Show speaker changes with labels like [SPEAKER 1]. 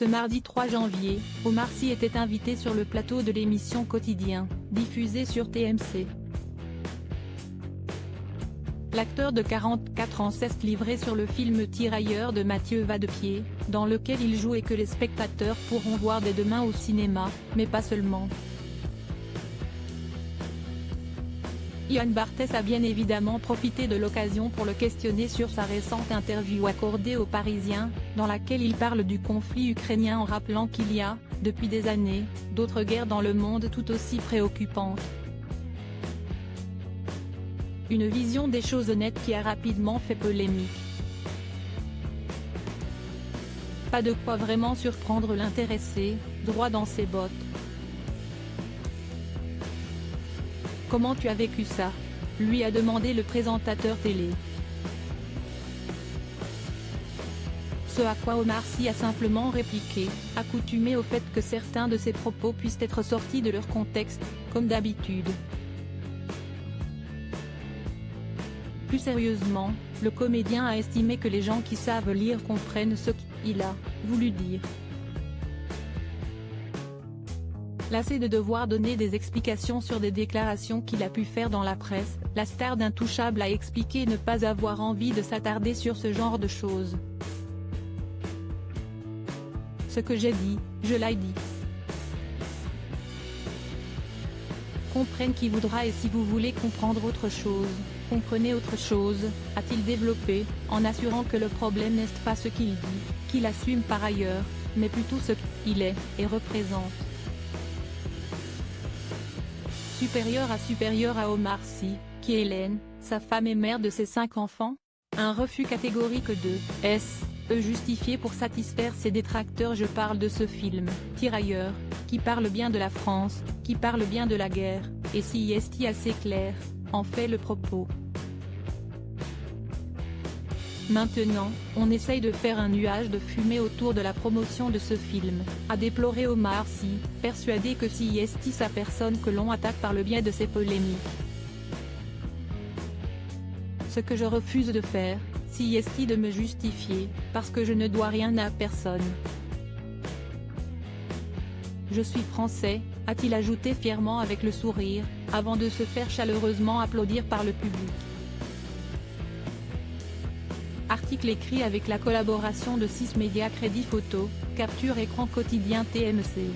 [SPEAKER 1] Ce mardi 3 janvier, Omar Sy était invité sur le plateau de l'émission Quotidien, diffusée sur TMC. L'acteur de 44 ans s'est livré sur le film Tirailleurs de Mathieu Vadepied, dans lequel il joue et que les spectateurs pourront voir dès demain au cinéma, mais pas seulement. Yann Barthès a bien évidemment profité de l'occasion pour le questionner sur sa récente interview accordée aux Parisiens, dans laquelle il parle du conflit ukrainien en rappelant qu'il y a, depuis des années, d'autres guerres dans le monde tout aussi préoccupantes. Une vision des choses nettes qui a rapidement fait polémique. Pas de quoi vraiment surprendre l'intéressé, droit dans ses bottes. Comment tu as vécu ça ? Lui a demandé le présentateur télé. Ce à quoi Omar Sy a simplement répliqué, accoutumé au fait que certains de ses propos puissent être sortis de leur contexte, comme d'habitude. Plus sérieusement, le comédien a estimé que les gens qui savent lire comprennent ce qu'il a voulu dire. Lassé de devoir donner des explications sur des déclarations qu'il a pu faire dans la presse, la star d'Intouchable a expliqué ne pas avoir envie de s'attarder sur ce genre de choses. Ce que j'ai dit, je l'ai dit. Comprenne qui voudra et si vous voulez comprendre autre chose, comprenez autre chose, a-t-il développé, en assurant que le problème n'est pas ce qu'il dit, qu'il assume par ailleurs, mais plutôt ce qu'il est, et représente. Supérieur à Omar Sy, qui est Hélène, sa femme et mère de ses 5 enfants ? Un refus catégorique de S.E. justifié pour satisfaire ses détracteurs. Je parle de ce film, Tirailleurs, qui parle bien de la France, qui parle bien de la guerre, et si est assez clair, en fait le propos. Maintenant, on essaye de faire un nuage de fumée autour de la promotion de ce film, a déploré Omar Sy, persuadé que si est sa personne que l'on attaque par le biais de ces polémiques. Ce que je refuse de faire, si est de me justifier, parce que je ne dois rien à personne. Je suis français, a-t-il ajouté fièrement avec le sourire, avant de se faire chaleureusement applaudir par le public. Article écrit avec la collaboration de 6 médias Crédit Photo, Capture Écran Quotidien TMC.